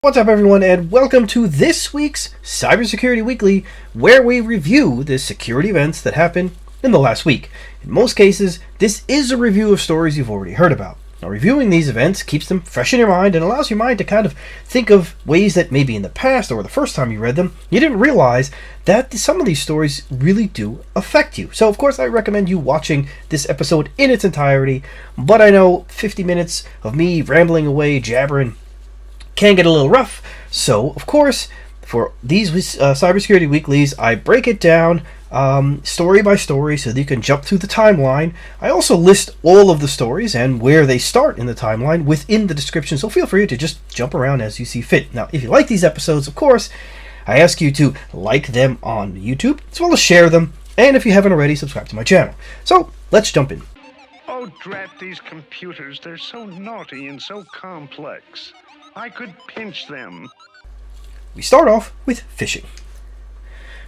What's up everyone, and welcome to this week's Cybersecurity Weekly, where we review the security events that happened in the last week. In most cases, this is a review of stories you've already heard about. Now, reviewing these events keeps them fresh in your mind and allows your mind to kind of think of ways that maybe in the past or the first time you read them, you didn't realize that some of these stories really do affect you. So of course I recommend you watching this episode in its entirety, but I know 50 minutes of me rambling away, jabbering, can get a little rough. So of course, for these cybersecurity weeklies, I break it down story by story so that you can jump through the timeline. I also list all of the stories and where they start in the timeline within the description, so feel free to just jump around as you see fit. Now, if you like these episodes, of course, I ask you to like them on YouTube, as well as share them, and if you haven't already, subscribe to my channel. So, let's jump in. Oh, drat these computers. They're so naughty and so complex. I could pinch them. We start off with phishing.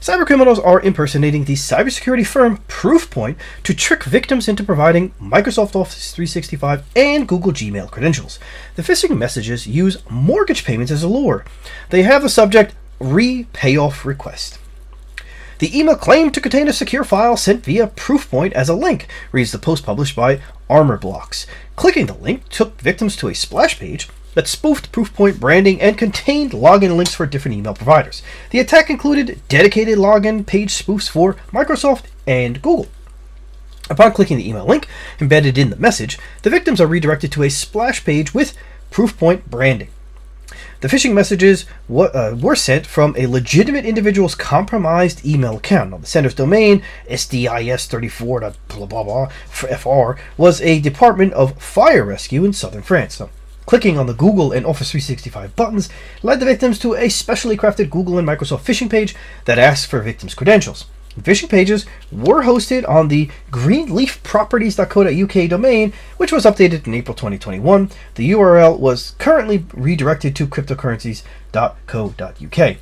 Cybercriminals are impersonating the cybersecurity firm Proofpoint to trick victims into providing Microsoft Office 365 and Google Gmail credentials. The phishing messages use mortgage payments as a lure. They have the subject "Re-Payoff Request." The email claimed to contain a secure file sent via Proofpoint as a link, reads the post published by ArmorBlocks. Clicking the link took victims to a splash page that spoofed Proofpoint branding and contained login links for different email providers. The attack included dedicated login page spoofs for Microsoft and Google. Upon clicking the email link embedded in the message, the victims are redirected to a splash page with Proofpoint branding. The phishing messages were sent from a legitimate individual's compromised email account. Now, the sender's domain, sdis34.fr, was a Department of Fire Rescue in southern France. So, clicking on the Google and Office 365 buttons led the victims to a specially crafted Google and Microsoft phishing page that asked for victims' credentials. The phishing pages were hosted on the greenleafproperties.co.uk domain, which was updated in April 2021. The URL was currently redirected to cryptocurrencies.co.uk.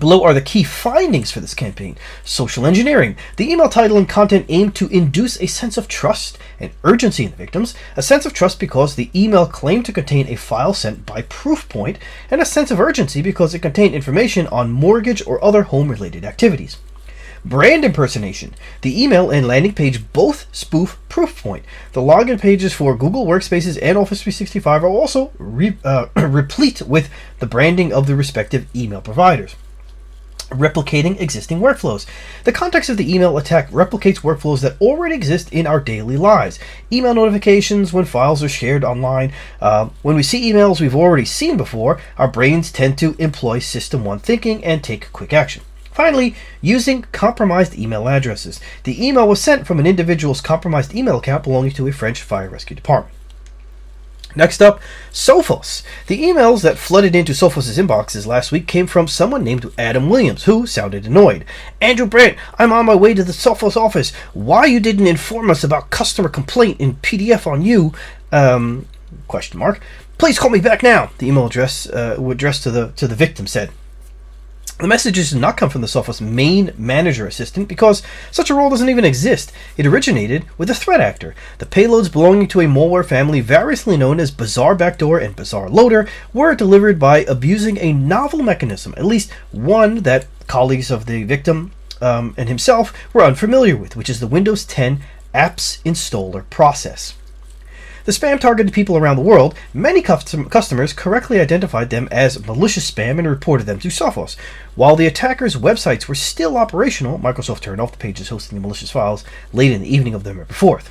Below are the key findings for this campaign. Social engineering. The email title and content aimed to induce a sense of trust and urgency in the victims, a sense of trust because the email claimed to contain a file sent by Proofpoint, and a sense of urgency because it contained information on mortgage or other home-related activities. Brand impersonation. The email and landing page both spoof Proofpoint. The login pages for Google Workspaces and Office 365 are also replete with the branding of the respective email providers. Replicating existing workflows. The context of the email attack replicates workflows that already exist in our daily lives. Email notifications when files are shared online. When we see emails we've already seen before, our brains tend to employ System 1 thinking and take quick action. Finally, using compromised email addresses. The email was sent from an individual's compromised email account belonging to a French fire rescue department. Next up, Sophos. The emails that flooded into Sophos' inboxes last week came from someone named Adam Williams, who sounded annoyed. "Andrew Brandt, I'm on my way to the Sophos office. Why you didn't inform us about customer complaint in PDF on you? Question mark. Please call me back now." The email addressed to the victim said. The messages did not come from the Sophos main manager assistant because such a role doesn't even exist. It originated with a threat actor. The payloads belonging to a malware family variously known as Bazaar Backdoor and BazarLoader were delivered by abusing a novel mechanism, at least one that colleagues of the victim and himself were unfamiliar with, which is the Windows 10 apps installer process. The spam targeted people around the world. Many customers correctly identified them as malicious spam and reported them to Sophos. While the attackers' websites were still operational, Microsoft turned off the pages hosting the malicious files late in the evening of November 4th.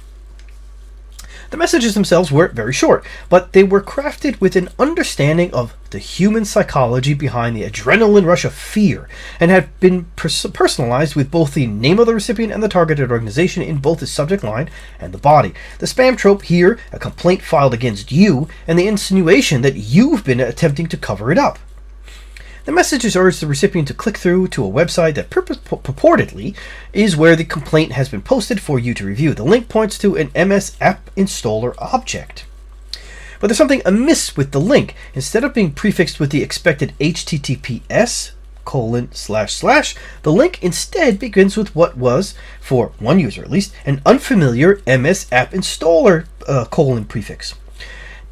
The messages themselves were very short, but they were crafted with an understanding of the human psychology behind the adrenaline rush of fear, and had been personalized with both the name of the recipient and the targeted organization in both the subject line and the body. The spam trope here, a complaint filed against you, and the insinuation that you've been attempting to cover it up. The messages urge the recipient to click through to a website that purportedly is where the complaint has been posted for you to review. The link points to an MS App Installer object. But there's something amiss with the link. Instead of being prefixed with the expected HTTPS:// the link instead begins with what was, for one user at least, an unfamiliar MS App Installer : prefix.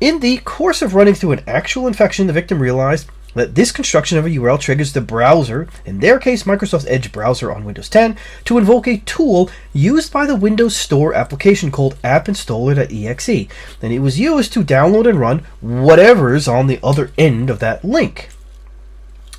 In the course of running through an actual infection, the victim realized that this construction of a URL triggers the browser, in their case Microsoft's Edge browser on Windows 10, to invoke a tool used by the Windows Store application called AppInstaller.exe, and it was used to download and run whatever's on the other end of that link.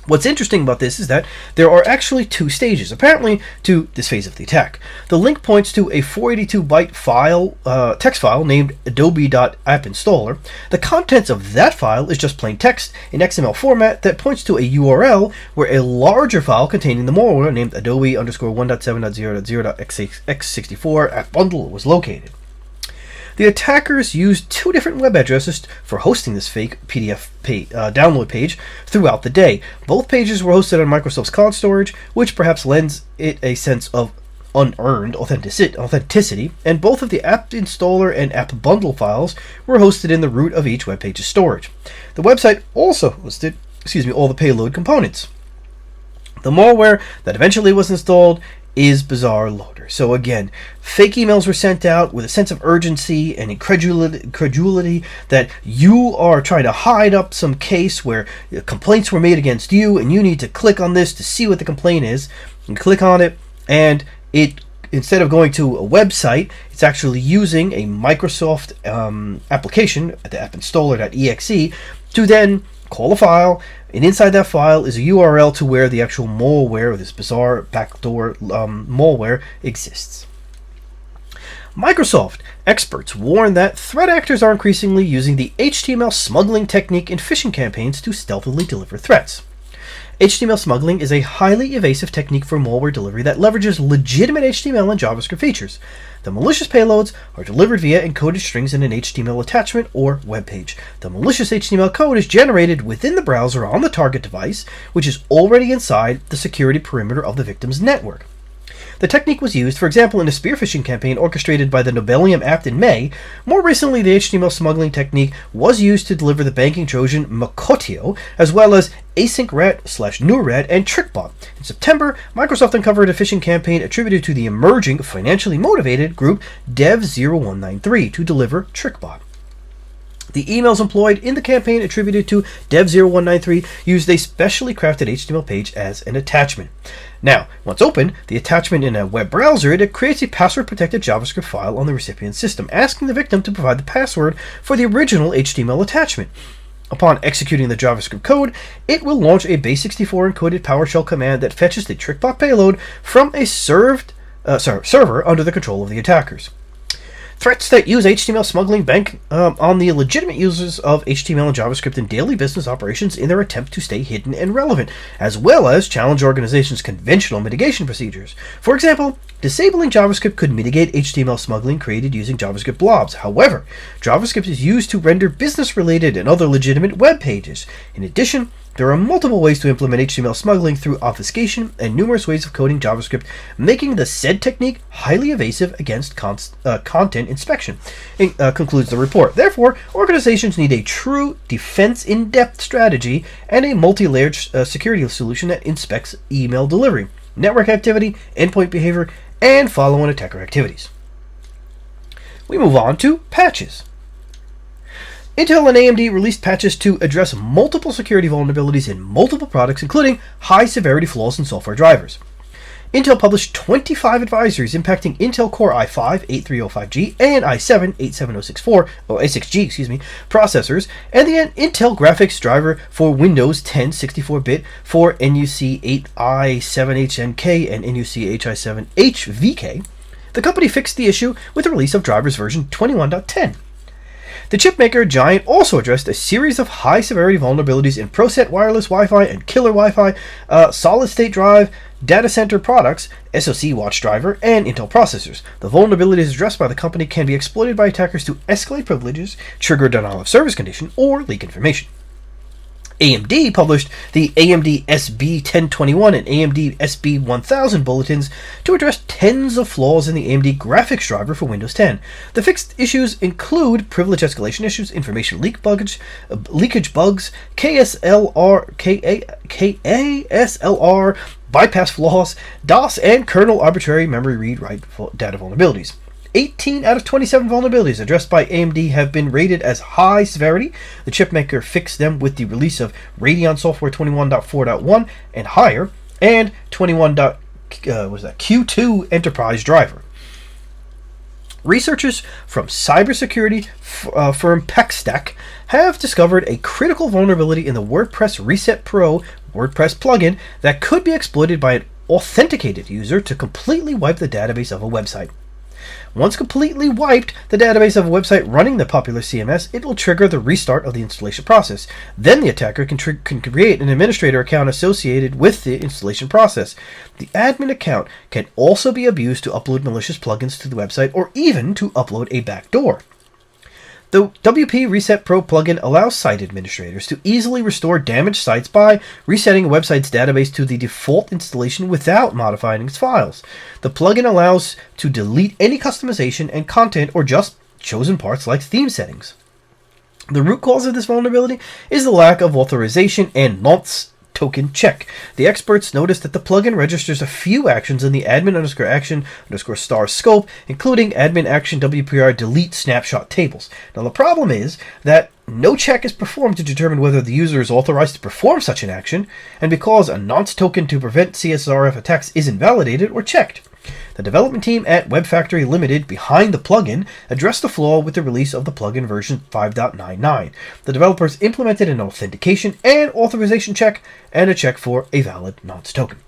What's interesting about this is that there are actually two stages, apparently, to this phase of the attack. The link points to a 482-byte file, text file named adobe.appinstaller. The contents of that file is just plain text in XML format that points to a URL where a larger file containing the malware named adobe_1.7.0.0.x64 app bundle was located. The attackers used two different web addresses for hosting this fake PDF download page throughout the day. Both pages were hosted on Microsoft's cloud storage, which perhaps lends it a sense of unearned authenticity, and both of the app installer and app bundle files were hosted in the root of each web page's storage. The website also hosted, all the payload components. The malware that eventually was installed is BazarLoader. So again, fake emails were sent out with a sense of urgency and incredulity that you are trying to hide up some case where complaints were made against you and you need to click on this to see what the complaint is. You click on it and it, instead of going to a website, it's actually using a Microsoft application, the appinstaller.exe, to then call a file, and inside that file is a URL to where the actual malware, or this bizarre backdoor malware, exists. Microsoft experts warn that threat actors are increasingly using the HTML smuggling technique in phishing campaigns to stealthily deliver threats. HTML smuggling is a highly evasive technique for malware delivery that leverages legitimate HTML and JavaScript features. The malicious payloads are delivered via encoded strings in an HTML attachment or web page. The malicious HTML code is generated within the browser on the target device, which is already inside the security perimeter of the victim's network. The technique was used, for example, in a spear phishing campaign orchestrated by the Nobelium app in May. More recently, the HTML smuggling technique was used to deliver the banking Trojan Makotio, as well as AsyncRat/NewRat and TrickBot. In September, Microsoft uncovered a phishing campaign attributed to the emerging, financially motivated group Dev0193 to deliver TrickBot. The emails employed in the campaign attributed to Dev0193 used a specially crafted HTML page as an attachment. Now, once open, the attachment in a web browser, it creates a password-protected JavaScript file on the recipient's system, asking the victim to provide the password for the original HTML attachment. Upon executing the JavaScript code, it will launch a base64 encoded PowerShell command that fetches the TrickBot payload from a server under the control of the attackers. Threats that use HTML smuggling bank on the legitimate users of HTML and JavaScript in daily business operations in their attempt to stay hidden and relevant, as well as challenge organizations' conventional mitigation procedures. For example, disabling JavaScript could mitigate HTML smuggling created using JavaScript blobs. However, JavaScript is used to render business-related and other legitimate web pages. In addition, there are multiple ways to implement HTML smuggling through obfuscation and numerous ways of coding JavaScript, making the said technique highly evasive against content inspection, concludes the report. Therefore, organizations need a true defense in-depth strategy and a multi-layered security solution that inspects email delivery, network activity, endpoint behavior, and follow-on attacker activities. We move on to patches. Intel and AMD released patches to address multiple security vulnerabilities in multiple products, including high-severity flaws in software drivers. Intel published 25 advisories impacting Intel Core i5-8305G and i7-87064 processors, and the Intel graphics driver for Windows 10 64-bit for NUC8i7HNK and NUC8i7HVK. The company fixed the issue with the release of drivers version 21.10. The chipmaker Giant also addressed a series of high-severity vulnerabilities in ProSet wireless Wi-Fi and Killer Wi-Fi, solid-state drive, data center products, SoC watch driver, and Intel processors. The vulnerabilities addressed by the company can be exploited by attackers to escalate privileges, trigger denial of service condition, or leak information. AMD published the AMD SB1021 and AMD SB1000 bulletins to address tens of flaws in the AMD graphics driver for Windows 10. The fixed issues include privilege escalation issues, information leakage bugs, KASLR, bypass flaws, DOS, and kernel arbitrary memory read-write data vulnerabilities. 18 out of 27 vulnerabilities addressed by AMD have been rated as high severity. The chipmaker fixed them with the release of Radeon Software 21.4.1 and higher, and 21. Q2 Enterprise Driver. Researchers from cybersecurity firm PECStack have discovered a critical vulnerability in the WordPress Reset PRO WordPress plugin that could be exploited by an authenticated user to completely wipe the database of a website. Once completely wiped the database of a website running the popular CMS, it will trigger the restart of the installation process. Then the attacker can create an administrator account associated with the installation process. The admin account can also be abused to upload malicious plugins to the website or even to upload a backdoor. The WP Reset PRO plugin allows site administrators to easily restore damaged sites by resetting a website's database to the default installation without modifying its files. The plugin allows to delete any customization and content or just chosen parts like theme settings. The root cause of this vulnerability is the lack of authorization and nonce token check. The experts noticed that the plugin registers a few actions in the admin_action_star scope, including admin action WPR delete snapshot tables. Now the problem is that no check is performed to determine whether the user is authorized to perform such an action, and because a nonce token to prevent CSRF attacks isn't validated or checked. The development team at Web Factory Limited behind the plugin addressed the flaw with the release of the plugin version 5.99. The developers implemented an authentication and authorization check and a check for a valid nonce token.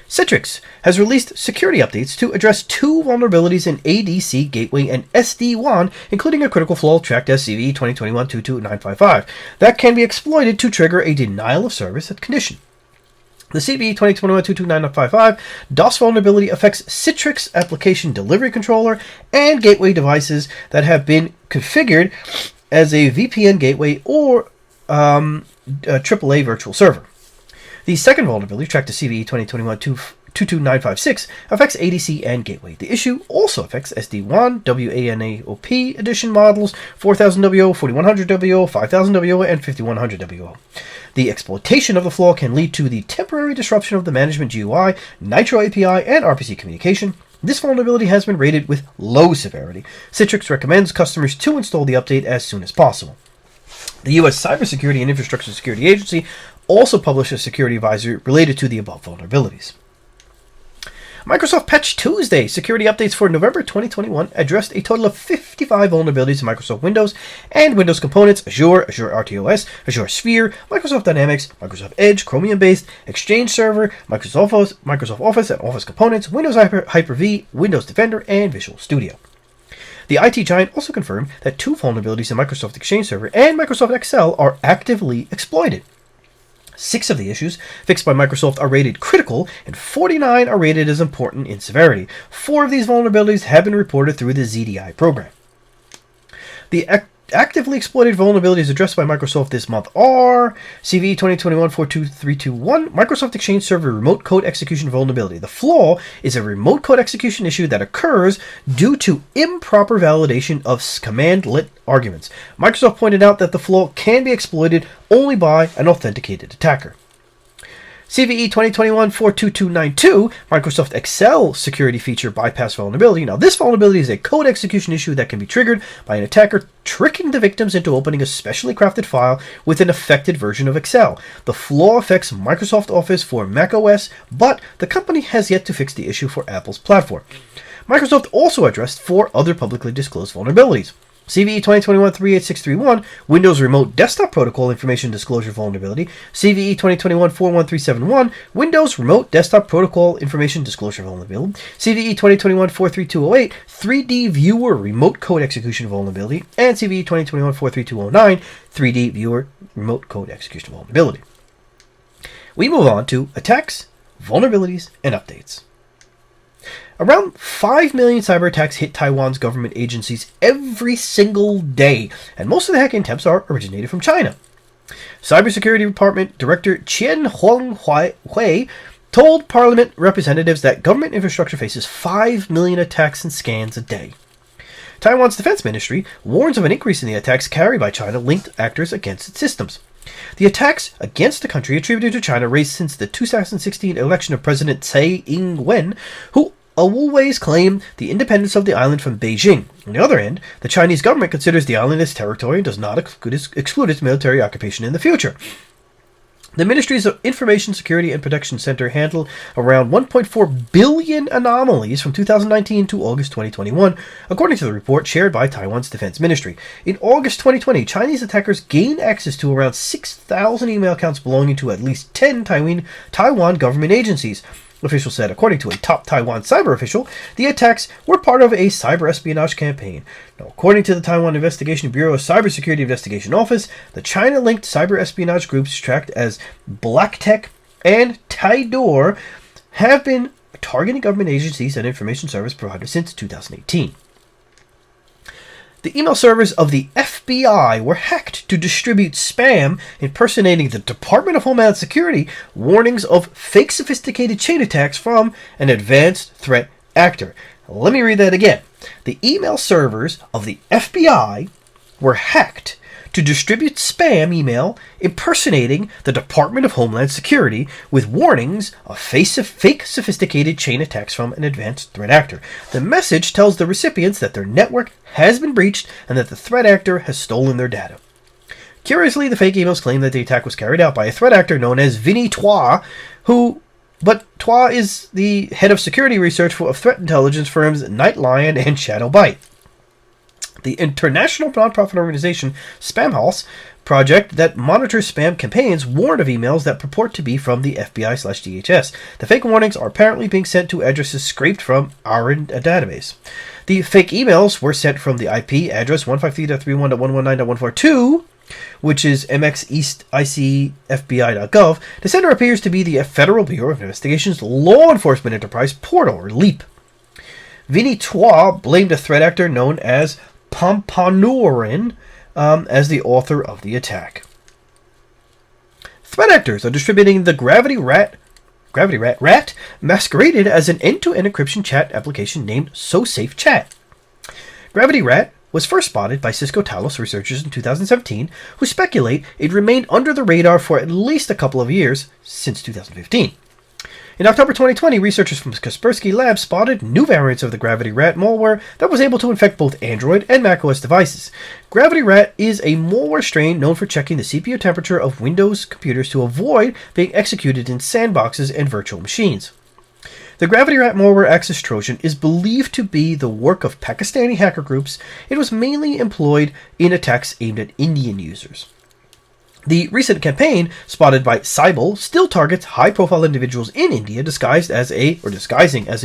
Citrix has released security updates to address two vulnerabilities in ADC Gateway and SD-WAN, including a critical flaw tracked as CVE-2021-35211 that can be exploited to trigger a denial of service condition. The CVE-2021-35211 DOS vulnerability affects Citrix application delivery controller and gateway devices that have been configured as a VPN gateway or AAA virtual server. The second vulnerability, tracked to CVE-2021-22956, affects ADC and gateway. The issue also affects SD-WAN, WANAOP edition models 4000WO, 4100WO, 5000WO, and 5100WO. The exploitation of the flaw can lead to the temporary disruption of the management GUI, Nitro API, and RPC communication. This vulnerability has been rated with low severity. Citrix recommends customers to install the update as soon as possible. The U.S. Cybersecurity and Infrastructure Security Agency also published a security advisory related to the above vulnerabilities. Microsoft Patch Tuesday security updates for November 2021 addressed a total of 55 vulnerabilities in Microsoft Windows and Windows components, Azure, Azure RTOS, Azure Sphere, Microsoft Dynamics, Microsoft Edge, Chromium-based, Exchange Server, Microsoft Office and Office components, Windows Hyper-V, Windows Defender, and Visual Studio. The IT giant also confirmed that two vulnerabilities in Microsoft Exchange Server and Microsoft Excel are actively exploited. 6 of the issues fixed by Microsoft are rated critical, and 49 are rated as important in severity. 4 of these vulnerabilities have been reported through the ZDI program. The actively exploited vulnerabilities addressed by Microsoft this month are CVE-2021-42321, Microsoft Exchange Server Remote Code Execution Vulnerability. The flaw is a remote code execution issue that occurs due to improper validation of command-lit arguments. Microsoft pointed out that the flaw can be exploited only by an authenticated attacker. CVE 2021-42292, Microsoft Excel security feature bypass vulnerability. Now, this vulnerability is a code execution issue that can be triggered by an attacker tricking the victims into opening a specially crafted file with an affected version of Excel. The flaw affects Microsoft Office for macOS, but the company has yet to fix the issue for Apple's platform. Microsoft also addressed 4 other publicly disclosed vulnerabilities. CVE 2021-38631, Windows Remote Desktop Protocol Information Disclosure Vulnerability. CVE 2021-41371, Windows Remote Desktop Protocol Information Disclosure Vulnerability. CVE 2021-43208, 3D Viewer Remote Code Execution Vulnerability. And CVE 2021-43209, 3D Viewer Remote Code Execution Vulnerability. We move on to attacks, vulnerabilities, and updates. Around 5 million cyber attacks hit Taiwan's government agencies every single day, and most of the hacking attempts are originated from China. Cybersecurity Department Director Qian Huanghui told Parliament representatives that government infrastructure faces 5 million attacks and scans a day. Taiwan's Defense Ministry warns of an increase in the attacks carried by China-linked actors against its systems. The attacks against the country attributed to China raised since the 2016 election of President Tsai Ing-wen, who always claim the independence of the island from Beijing. On the other hand, the Chinese government considers the island as territory and does not exclude its military occupation in the future. The Ministries of Information Security and Protection Center handled around 1.4 billion anomalies from 2019 to August 2021, according to the report shared by Taiwan's Defense Ministry. In August 2020, Chinese attackers gained access to around 6,000 email accounts belonging to at least 10 Taiwan government agencies. Officials said, according to a top Taiwan cyber official, the attacks were part of a cyber espionage campaign. Now, according to the Taiwan Investigation Bureau's Cybersecurity Investigation Office, the China-linked cyber espionage groups tracked as Black Tech and Tidor have been targeting government agencies and information service providers since 2018. The email servers of the FBI were hacked to distribute spam impersonating the Department of Homeland Security warnings of fake sophisticated chain attacks from an advanced threat actor. Let me read that again. The email servers of the FBI were hacked to distribute spam email impersonating the Department of Homeland Security with warnings of fake sophisticated chain attacks from an advanced threat actor. The message tells the recipients that their network has been breached and that the threat actor has stolen their data. Curiously, the fake emails claim that the attack was carried out by a threat actor known as Vinny Twa, but Twa is the head of security research of threat intelligence firms Nightlion and Shadowbite. The international nonprofit organization Spamhaus project that monitors spam campaigns warned of emails that purport to be from the FBI/DHS. The fake warnings are apparently being sent to addresses scraped from our database. The fake emails were sent from the IP address 153.3.119.142, which is mxeasticfbi.gov. The sender appears to be the Federal Bureau of Investigation's Law Enforcement Enterprise Portal, or LEAP. Vinny Twa blamed a threat actor known as Pompanurin as the author of the attack. Threat actors are distributing the GravityRAT masqueraded as an end-to-end encryption chat application named SoSafeChat. GravityRAT was first spotted by Cisco Talos researchers in 2017, who speculate it remained under the radar for at least a couple of years, since 2015. In October 2020, researchers from Kaspersky Labs spotted new variants of the GravityRAT malware that was able to infect both Android and macOS devices. GravityRAT is a malware strain known for checking the CPU temperature of Windows computers to avoid being executed in sandboxes and virtual machines. The GravityRAT malware access Trojan is believed to be the work of Pakistani hacker groups. It was mainly employed in attacks aimed at Indian users. The recent campaign, spotted by Cybele, still targets high-profile individuals in India disguising as a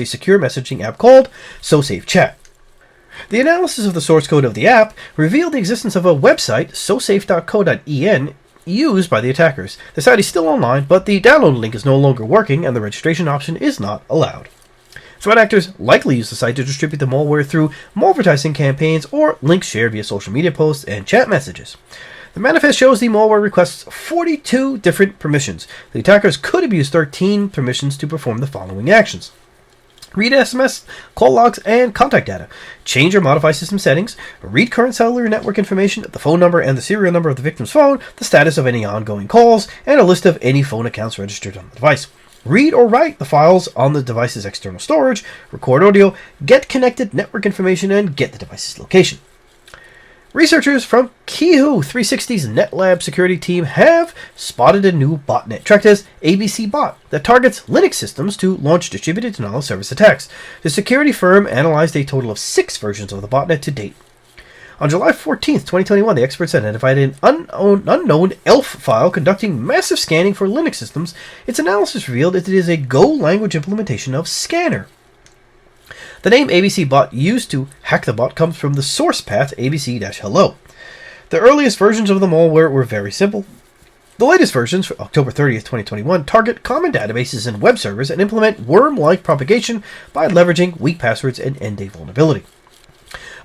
secure messaging app called SoSafeChat. The analysis of the source code of the app revealed the existence of a website, sosafe.co.en, used by the attackers. The site is still online, but the download link is no longer working and the registration option is not allowed. Threat actors likely use the site to distribute the malware through malvertising campaigns or links shared via social media posts and chat messages. The manifest shows the malware requests 42 different permissions. The attackers could abuse 13 permissions to perform the following actions: read SMS, call logs, and contact data, change or modify system settings, read current cellular network information, the phone number and the serial number of the victim's phone, the status of any ongoing calls, and a list of any phone accounts registered on the device. Read or write the files on the device's external storage, record audio, get connected network information, and get the device's location. Researchers from Kihu 360's NetLab security team have spotted a new botnet tracked as Abcbot that targets Linux systems to launch distributed denial of service attacks. The security firm analyzed a total of 6 versions of the botnet to date. On July 14th, 2021, the experts identified an unknown ELF file conducting massive scanning for Linux systems. Its analysis revealed that it is a Go language implementation of Scanner. The name Abcbot used to hack the bot comes from the source path abc-hello. The earliest versions of the malware were very simple. The latest versions, for October 30th, 2021, target common databases and web servers and implement worm-like propagation by leveraging weak passwords and end-day vulnerability.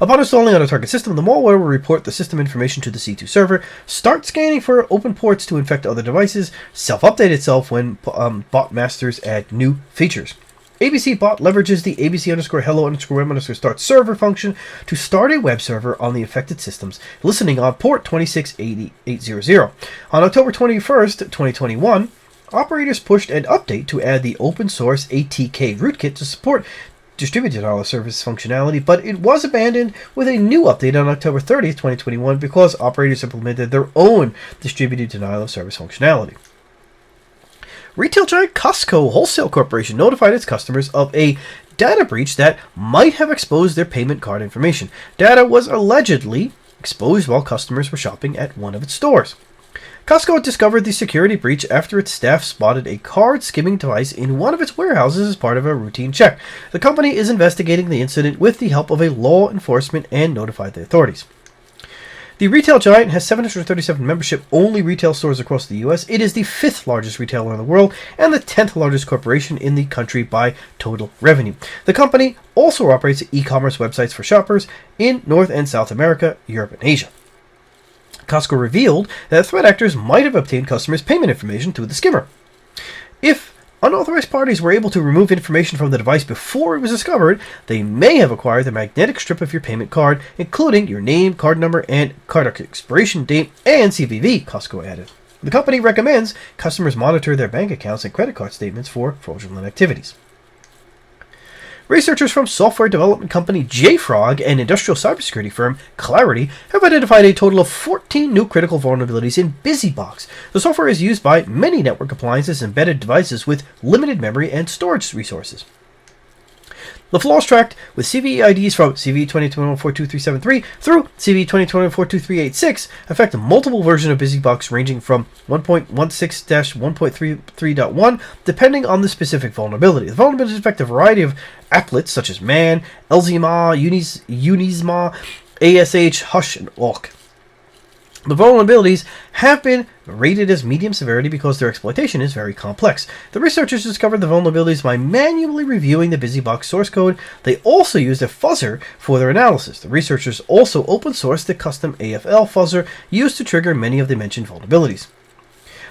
Upon installing on a target system, the malware will report the system information to the C2 server, start scanning for open ports to infect other devices, self-update itself when bot masters add new features. Abcbot leverages the abc_hello_web_start server function to start a web server on the affected systems, listening on port 26800. On October 21st, 2021, operators pushed an update to add the open source ATK rootkit to support distributed denial of service functionality, but it was abandoned with a new update on October 30th, 2021 because operators implemented their own distributed denial of service functionality. Retail giant Costco Wholesale Corporation notified its customers of a data breach that might have exposed their payment card information. Data was allegedly exposed while customers were shopping at one of its stores. Costco discovered the security breach after its staff spotted a card skimming device in one of its warehouses as part of a routine check. The company is investigating the incident with the help of a law enforcement and notified the authorities. The retail giant has 737 membership-only retail stores across the U.S. It is the 5th largest retailer in the world and the 10th largest corporation in the country by total revenue. The company also operates e-commerce websites for shoppers in North and South America, Europe, and Asia. Costco revealed that threat actors might have obtained customers' payment information through the skimmer. If unauthorized parties were able to remove information from the device before it was discovered, they may have acquired the magnetic strip of your payment card, including your name, card number, and card expiration date, and CVV, Costco added. The company recommends customers monitor their bank accounts and credit card statements for fraudulent activities. Researchers from software development company JFrog and industrial cybersecurity firm Clarity have identified a total of 14 new critical vulnerabilities in BusyBox. The software is used by many network appliances and embedded devices with limited memory and storage resources. The flaws tracked with CVE IDs from CVE-2021-42373 through CVE-2021-42386 affect multiple versions of BusyBox ranging from 1.16-1.33.1 depending on the specific vulnerability. The vulnerabilities affect a variety of applets such as man, LZMA, Unisma, ASH, Hush, and Awk. The vulnerabilities have been rated as medium severity because their exploitation is very complex. The researchers discovered the vulnerabilities by manually reviewing the BusyBox source code. They also used a fuzzer for their analysis. The researchers also open-sourced the custom AFL fuzzer used to trigger many of the mentioned vulnerabilities.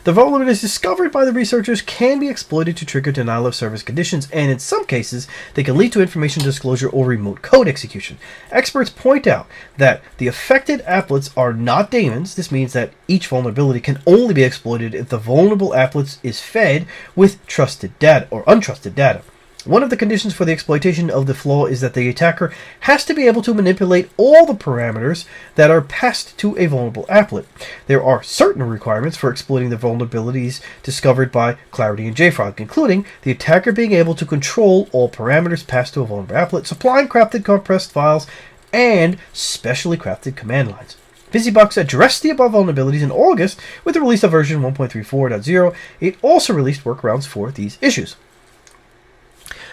The vulnerabilities discovered by the researchers can be exploited to trigger denial of service conditions, and in some cases, they can lead to information disclosure or remote code execution. Experts point out that the affected applets are not daemons. This means that each vulnerability can only be exploited if the vulnerable applet is fed with trusted data or untrusted data. One of the conditions for the exploitation of the flaw is that the attacker has to be able to manipulate all the parameters that are passed to a vulnerable applet. There are certain requirements for exploiting the vulnerabilities discovered by Clarity and JFrog, including the attacker being able to control all parameters passed to a vulnerable applet, supplying crafted compressed files, and specially crafted command lines. BusyBox addressed the above vulnerabilities in August with the release of version 1.34.0. It also released workarounds for these issues.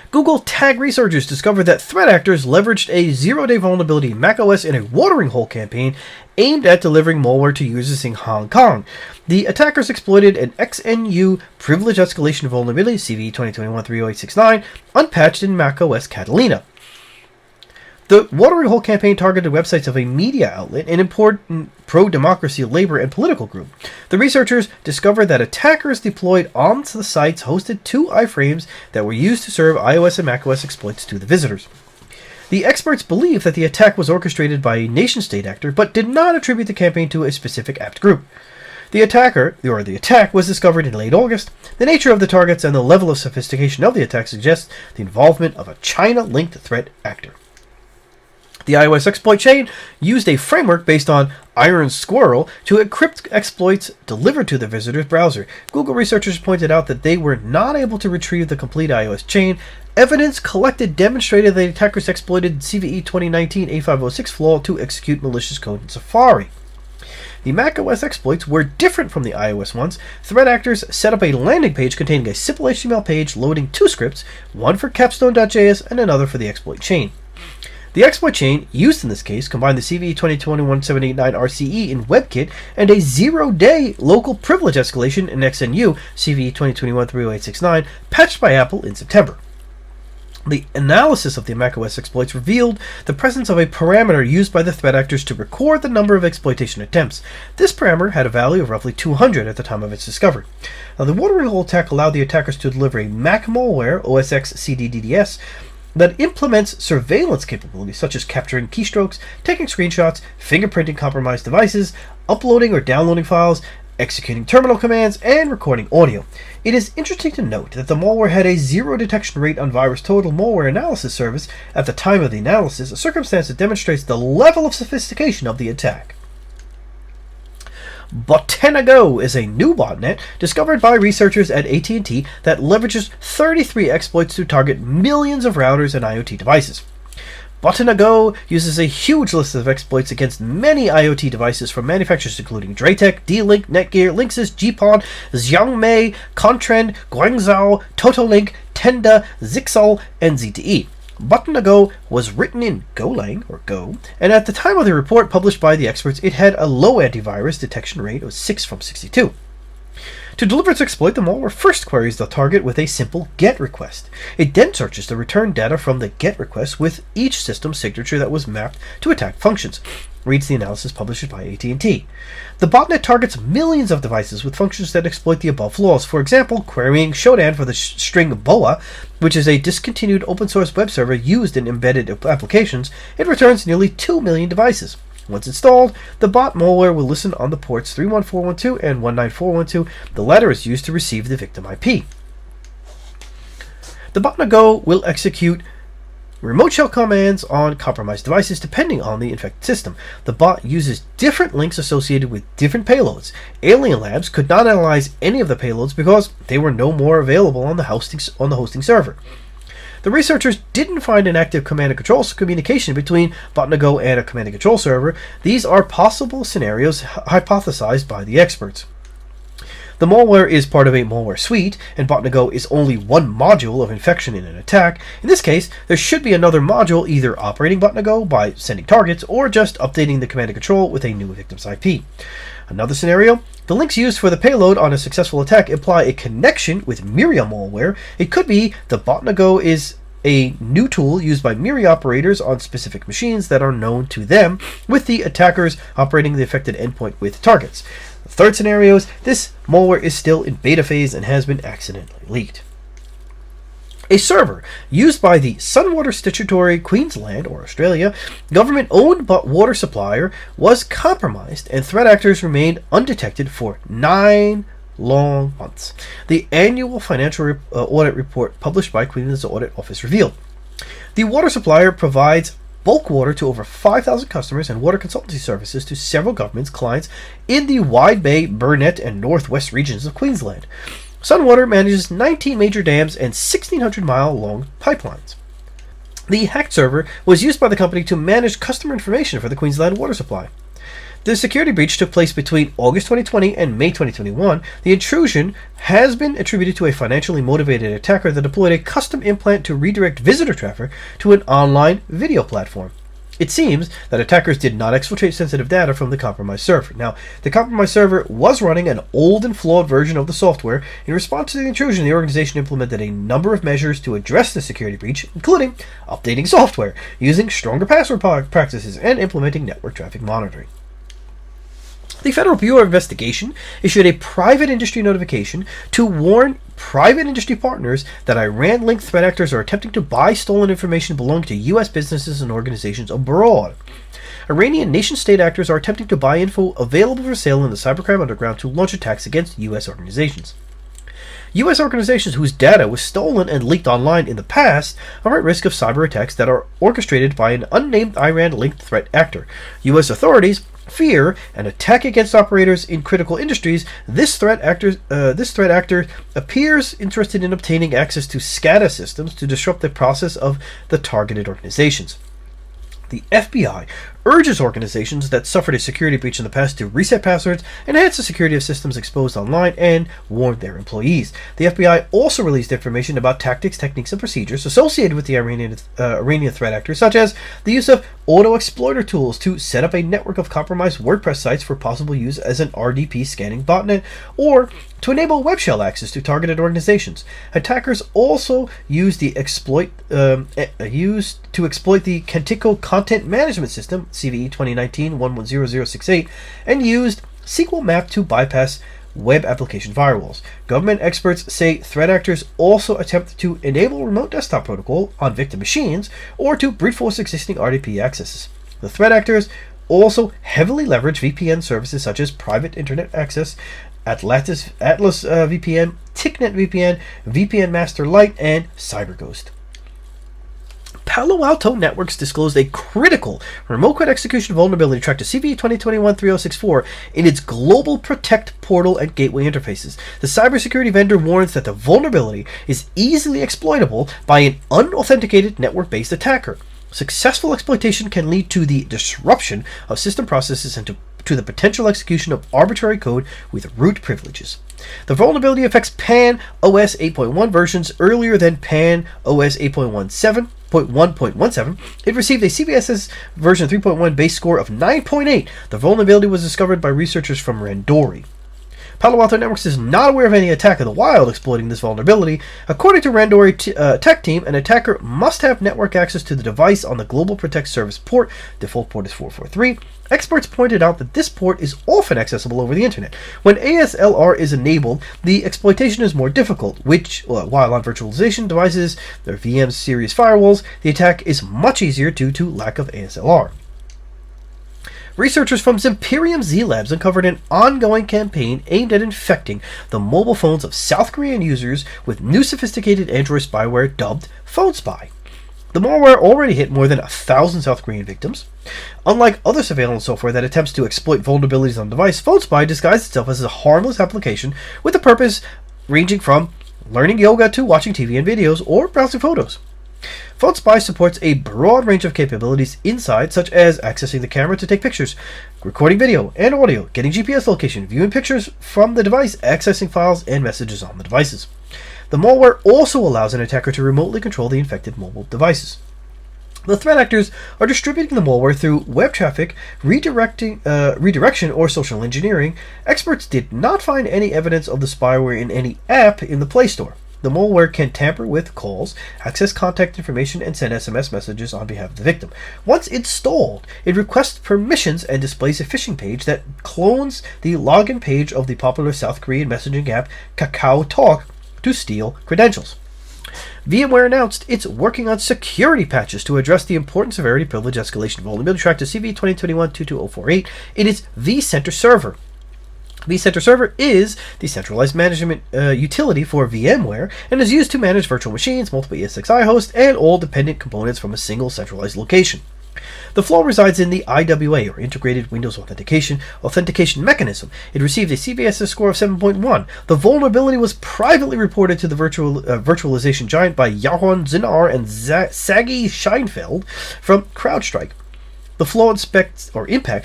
Google tag researchers discovered that threat actors leveraged a zero-day vulnerability in macOS in a watering hole campaign aimed at delivering malware to users in Hong Kong. The attackers exploited an XNU privilege escalation vulnerability, CVE-2021-35211 unpatched in macOS Catalina. The watering hole campaign targeted websites of a media outlet, an important pro-democracy labor and political group. The researchers discovered that attackers deployed onto the sites hosted 2 iframes that were used to serve iOS and macOS exploits to the visitors. The experts believe that the attack was orchestrated by a nation-state actor, but did not attribute the campaign to a specific apt group. The attack was discovered in late August. The nature of the targets and the level of sophistication of the attack suggests the involvement of a China-linked threat actor. The iOS exploit chain used a framework based on Iron Squirrel to encrypt exploits delivered to the visitor's browser. Google researchers pointed out that they were not able to retrieve the complete iOS chain. Evidence collected demonstrated that attackers exploited CVE-2019-A506 flaw to execute malicious code in Safari. The macOS exploits were different from the iOS ones. Threat actors set up a landing page containing a simple HTML page loading 2 scripts, one for capstone.js and another for the exploit chain. The exploit chain used in this case combined the CVE-2021-35211 RCE in WebKit and a zero-day local privilege escalation in XNU CVE-2021-30869 patched by Apple in September. The analysis of the macOS exploits revealed the presence of a parameter used by the threat actors to record the number of exploitation attempts. This parameter had a value of roughly 200 at the time of its discovery. Now, the watering hole attack allowed the attackers to deliver a Mac malware, OSX CD DDoS, that implements surveillance capabilities such as capturing keystrokes, taking screenshots, fingerprinting compromised devices, uploading or downloading files, executing terminal commands, and recording audio. It is interesting to note that the malware had a 0 detection rate on VirusTotal malware analysis service at the time of the analysis, a circumstance that demonstrates the level of sophistication of the attack. BotenaGo is a new botnet discovered by researchers at AT&T that leverages 33 exploits to target millions of routers and IoT devices. BotenaGo uses a huge list of exploits against many IoT devices from manufacturers including Draytech, D-Link, Netgear, Linksys, GPON, Xiaomi, Contrand, Guangzhou, Totolink, Tenda, Zixel, and ZTE. BotenaGo was written in Golang, or Go, and at the time of the report published by the experts, it had a low antivirus detection rate of 6 from 62. To deliver its exploit, the malware first queries the target with a simple GET request. It then searches the return data from the GET request with each system signature that was mapped to attack functions. Reads the analysis published by AT&T. The botnet targets millions of devices with functions that exploit the above flaws. For example, querying Shodan for the string BOA, which is a discontinued open-source web server used in embedded applications, it returns nearly 2 million devices. Once installed, the bot malware will listen on the ports 31412 and 19412. The latter is used to receive the victim IP. The BotenaGo will execute remote shell commands on compromised devices depending on the infected system. The bot uses different links associated with different payloads. Alien Labs could not analyze any of the payloads because they were no more available on the hosting server. The researchers didn't find an active command and control communication between BotenaGo and a command and control server. These are possible scenarios hypothesized by the experts. The malware is part of a malware suite, and BotenaGo is only one module of infection in an attack. In this case, there should be another module either operating BotenaGo by sending targets or just updating the command and control with a new victim's IP. Another scenario, the links used for the payload on a successful attack imply a connection with Miria malware. It could be the BotenaGo is a new tool used by Miria operators on specific machines that are known to them, with the attackers operating the affected endpoint with targets. The third scenario is this malware is still in beta phase and has been accidentally leaked. A server used by the Sunwater Statutory Queensland, or Australia, government-owned water supplier was compromised, and threat actors remained undetected for 9 long months. The annual financial audit report published by Queensland's Audit Office revealed. The water supplier provides bulk water to over 5,000 customers and water consultancy services to several governments clients in the Wide Bay, Burnett, and Northwest regions of Queensland. Sunwater manages 19 major dams and 1,600-mile-long pipelines. The hacked server was used by the company to manage customer information for the Queensland water supply. The security breach took place between August 2020 and May 2021. The intrusion has been attributed to a financially motivated attacker that deployed a custom implant to redirect visitor traffic to an online video platform. It seems that attackers did not exfiltrate sensitive data from the compromised server. Now, the compromised server was running an old and flawed version of the software. In response to the intrusion, the organization implemented a number of measures to address the security breach, including updating software, using stronger password practices, and implementing network traffic monitoring. The Federal Bureau of Investigation issued a private industry notification to warn private industry partners that Iran-linked threat actors are attempting to buy stolen information belonging to U.S. businesses and organizations abroad. Iranian nation-state actors are attempting to buy info available for sale in the cybercrime underground to launch attacks against U.S. organizations. U.S. organizations whose data was stolen and leaked online in the past are at risk of cyber attacks that are orchestrated by an unnamed Iran-linked threat actor. U.S. authorities fear an attack against operators in critical industries. This threat actor appears interested in obtaining access to SCADA systems to disrupt the process of the targeted organizations. The FBI urges organizations that suffered a security breach in the past to reset passwords, enhance the security of systems exposed online, and warn their employees. The FBI also released information about tactics, techniques, and procedures associated with the Iranian threat actors, such as the use of auto-exploiter tools to set up a network of compromised WordPress sites for possible use as an RDP scanning botnet, or to enable web shell access to targeted organizations. Attackers also used to exploit the Kentico content management system, CVE-2021-35211 RCE, and used SQL Map to bypass web application firewalls. Government experts say threat actors also attempt to enable remote desktop protocol on victim machines or to brute force existing RDP accesses. The threat actors also heavily leverage VPN services such as private internet access Atlas VPN, TickNet VPN, VPN Master Lite, and CyberGhost. Palo Alto Networks disclosed a critical remote code execution vulnerability tracked to CVE-2021-35211 in its GlobalProtect portal and gateway interfaces. The cybersecurity vendor warns that the vulnerability is easily exploitable by an unauthenticated network-based attacker. Successful exploitation can lead to the disruption of system processes and to the potential execution of arbitrary code with root privileges. The vulnerability affects Pan OS 8.1 versions earlier than Pan OS 8.17. It received a CVSS version 3.1 base score of 9.8. The vulnerability was discovered by researchers from Randori. Palo Alto Networks is not aware of any attack of the wild exploiting this vulnerability. According to Randori tech team, an attacker must have network access to the device on the GlobalProtect service port. Default port is 443. Experts pointed out that this port is often accessible over the internet. When ASLR is enabled, the exploitation is more difficult, while on virtualization devices, their VM series firewalls, the attack is much easier due to lack of ASLR. Researchers from Zimperium Z Labs uncovered an ongoing campaign aimed at infecting the mobile phones of South Korean users with new sophisticated Android spyware dubbed Phone Spy. The malware already hit more than 1,000 South Korean victims. Unlike other surveillance software that attempts to exploit vulnerabilities on device, Phone Spy disguised itself as a harmless application with a purpose ranging from learning yoga to watching TV and videos or browsing photos. Phone Spy supports a broad range of capabilities inside, such as accessing the camera to take pictures, recording video and audio, getting GPS location, viewing pictures from the device, accessing files and messages on the devices. The malware also allows an attacker to remotely control the infected mobile devices. The threat actors are distributing the malware through web traffic, redirection, or social engineering. Experts did not find any evidence of the spyware in any app in the Play Store. The malware can tamper with calls, access contact information, and send SMS messages on behalf of the victim. Once installed, it requests permissions and displays a phishing page that clones the login page of the popular South Korean messaging app KakaoTalk to steal credentials. VMware announced it's working on security patches to address the important severity privilege escalation vulnerability tracked to CVE-2021-22048 in its vCenter server. vCenter Server is the centralized management utility for VMware and is used to manage virtual machines, multiple ESXi hosts, and all dependent components from a single centralized location. The flaw resides in the IWA, or Integrated Windows Authentication Mechanism. It received a CVSS score of 7.1. The vulnerability was privately reported to the virtualization giant by Johan Zinar and Sagi Scheinfeld from CrowdStrike. The flaw impacts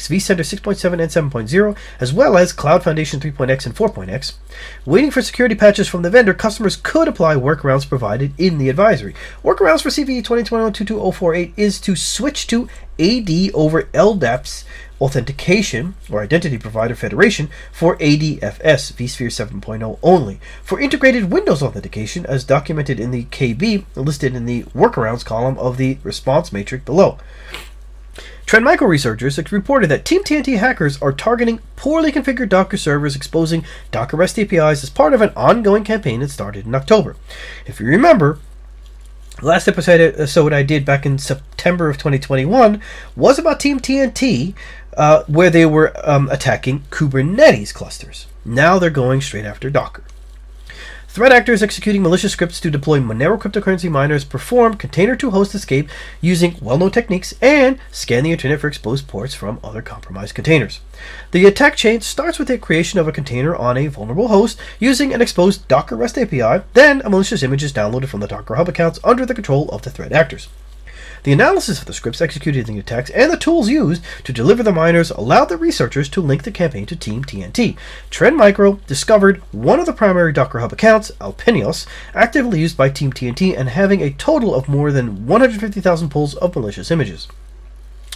vCenter 6.7 and 7.0, as well as Cloud Foundation 3.x and 4.x. Waiting for security patches from the vendor, customers could apply workarounds provided in the advisory. Workarounds for CVE 2021-22048 is to switch to AD over LDAP's authentication, or Identity Provider Federation, for ADFS, vSphere 7.0 only. For integrated Windows authentication, as documented in the KB, listed in the workarounds column of the response matrix below. Trend Micro researchers reported that Team TNT hackers are targeting poorly configured Docker servers, exposing Docker REST APIs as part of an ongoing campaign that started in October. If you remember, the last episode I did back in September of 2021 was about Team TNT, where they were attacking Kubernetes clusters. Now they're going straight after Docker. Threat actors executing malicious scripts to deploy Monero cryptocurrency miners perform container-to-host escape using well-known techniques and scan the internet for exposed ports from other compromised containers. The attack chain starts with the creation of a container on a vulnerable host using an exposed Docker REST API, then a malicious image is downloaded from the Docker Hub accounts under the control of the threat actors. The analysis of the scripts executed in the attacks and the tools used to deliver the miners allowed the researchers to link the campaign to Team TNT. Trend Micro discovered one of the primary Docker Hub accounts, Alpinios, actively used by Team TNT and having a total of more than 150,000 pulls of malicious images.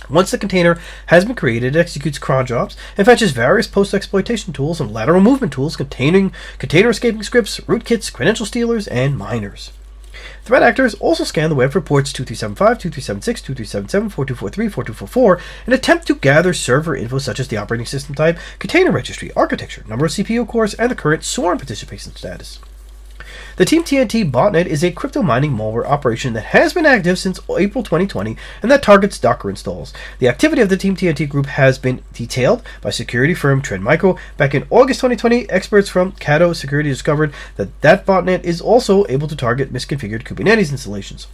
Once the container has been created, it executes cron jobs and fetches various post-exploitation tools and lateral movement tools containing container escaping scripts, rootkits, credential stealers, and miners. Threat actors also scan the web for ports 2375, 2376, 2377, 4243, 4244 and attempt to gather server info such as the operating system type, container registry, architecture, number of CPU cores, and the current swarm participation status. The Team TNT botnet is a crypto mining malware operation that has been active since April 2020 and that targets Docker installs. The activity of the Team TNT group has been detailed by security firm Trend Micro. Back in August 2020, experts from Cato Security discovered that botnet is also able to target misconfigured Kubernetes installations.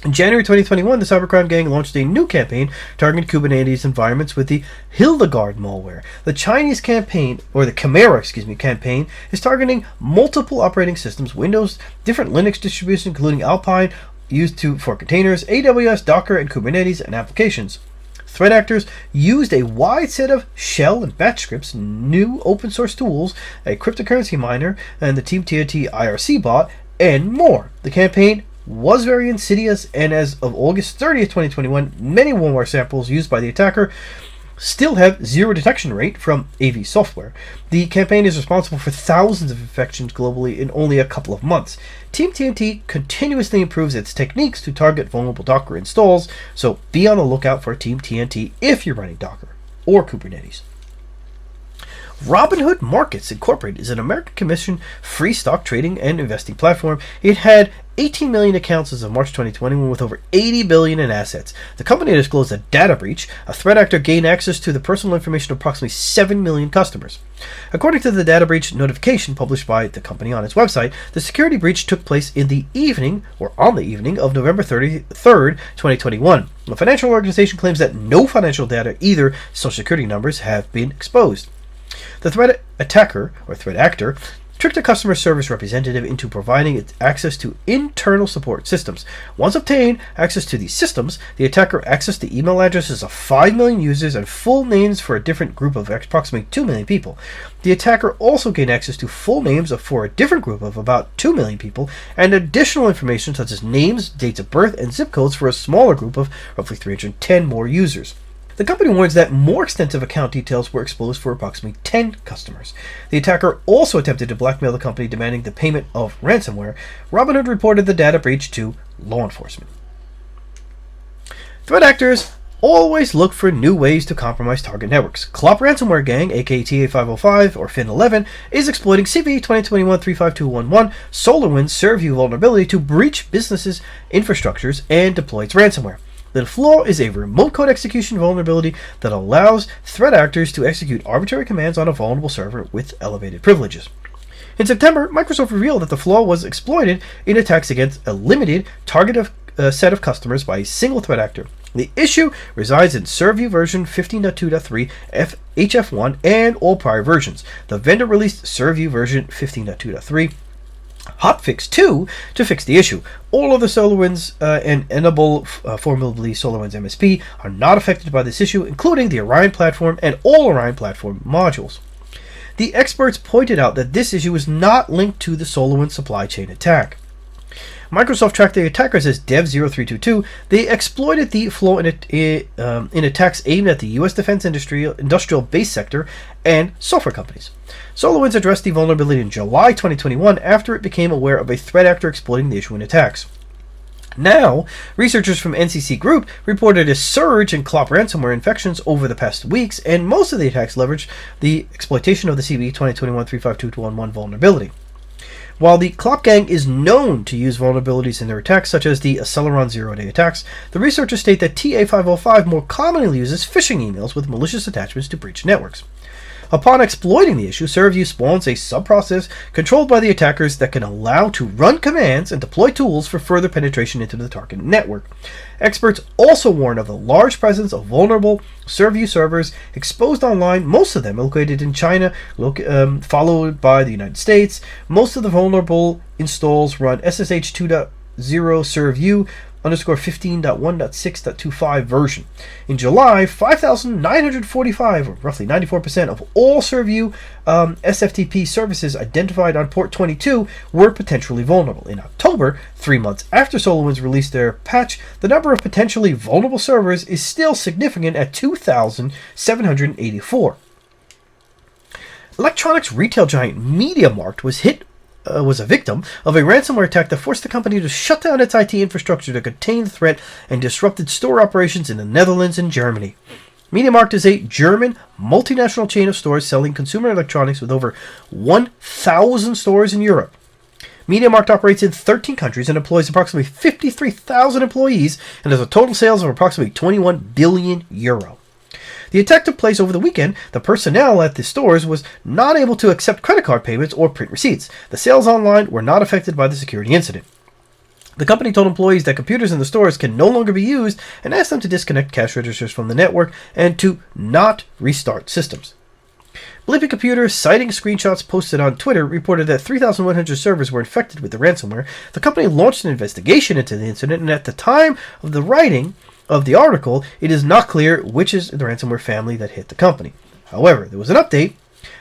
In January 2021, the cybercrime gang launched a new campaign targeting Kubernetes environments with the Hildegard malware. The Chinese campaign, or the Chimera, campaign, is targeting multiple operating systems, Windows, different Linux distributions, including Alpine, used for containers, AWS, Docker, and Kubernetes, and applications. Threat actors used a wide set of shell and batch scripts, new open source tools, a cryptocurrency miner, and the Team TNT IRC bot, and more. The campaign was very insidious, and as of August 30th, 2021, many malware samples used by the attacker still have zero detection rate from AV software. The campaign is responsible for thousands of infections globally in only a couple of months. Team TNT continuously improves its techniques to target vulnerable Docker installs, so be on the lookout for Team TNT if you're running Docker or Kubernetes. Robinhood Markets Incorporated is an American-commissioned free stock trading and investing platform. It had 18 million accounts as of March 2021 with over 80 billion in assets. The company disclosed a data breach. A threat actor gained access to the personal information of approximately 7 million customers. According to the data breach notification published by the company on its website, the security breach took place on the evening of November 33rd, 2021. The financial organization claims that no financial data, either social security numbers, have been exposed. The threat attacker, or threat actor, tricked a customer service representative into providing it access to internal support systems. Once obtained access to these systems, the attacker accessed the email addresses of 5 million users and full names for a different group of approximately 2 million people. The attacker also gained access to full names for a different group of about 2 million people and additional information such as names, dates of birth, and zip codes for a smaller group of roughly 310 more users. The company warns that more extensive account details were exposed for approximately 10 customers. The attacker also attempted to blackmail the company, demanding the payment of ransomware. Robinhood reported the data breach to law enforcement. Threat actors always look for new ways to compromise target networks. Clop ransomware gang, aka TA505 or Fin11, is exploiting CVE-2021-35211 SolarWinds Serv-U vulnerability to breach businesses' infrastructures and deploy its ransomware. The flaw is a remote code execution vulnerability that allows threat actors to execute arbitrary commands on a vulnerable server with elevated privileges. In September, Microsoft revealed that the flaw was exploited in attacks against a limited target set of customers by a single threat actor. The issue resides in Serv-U version 15.2.3 HF1 and all prior versions. The vendor released Serv-U version 15.2.3 Hotfix 2 to fix the issue. All of the SolarWinds and Enable, formerly SolarWinds MSP, are not affected by this issue, including the Orion platform and all Orion platform modules. The experts pointed out that this issue is not linked to the SolarWinds supply chain attack. Microsoft tracked the attackers as Dev0322. They exploited the flaw in attacks aimed at the U.S. defense industrial base sector and software companies. SolarWinds addressed the vulnerability in July 2021 after it became aware of a threat actor exploiting the issue in attacks. Now, researchers from NSO Group reported a surge in Clop ransomware infections over the past weeks, and most of the attacks leveraged the exploitation of the CVE-2021-35211 vulnerability. While the Clop gang is known to use vulnerabilities in their attacks, such as the Aceleron zero-day attacks, the researchers state that TA505 more commonly uses phishing emails with malicious attachments to breach networks. Upon exploiting the issue, Serv-U spawns a subprocess controlled by the attackers that can allow to run commands and deploy tools for further penetration into the target network. Experts also warn of the large presence of vulnerable Serv-U servers exposed online, most of them located in China, followed by the United States. Most of the vulnerable installs run SSH 2.0 Serv-U _15.1.6.25 version. In July, 5,945, or roughly 94% of all Serv-U SFTP services identified on port 22 were potentially vulnerable. In October, 3 months after SolarWinds released their patch, the number of potentially vulnerable servers is still significant at 2,784. Electronics retail giant MediaMarkt was a victim of a ransomware attack that forced the company to shut down its IT infrastructure to contain the threat and disrupted store operations in the Netherlands and Germany. MediaMarkt is a German multinational chain of stores selling consumer electronics with over 1,000 stores in Europe. MediaMarkt operates in 13 countries and employs approximately 53,000 employees and has a total sales of approximately 21 billion euro. The attack took place over the weekend. The personnel at the stores was not able to accept credit card payments or print receipts. The sales online were not affected by the security incident. The company told employees that computers in the stores can no longer be used and asked them to disconnect cash registers from the network and to not restart systems. Bleeping Computer, citing screenshots posted on Twitter, reported that 3,100 servers were infected with the ransomware. The company launched an investigation into the incident, and at the time of the writing of the article, it is not clear which is the ransomware family that hit the company. However, there was an update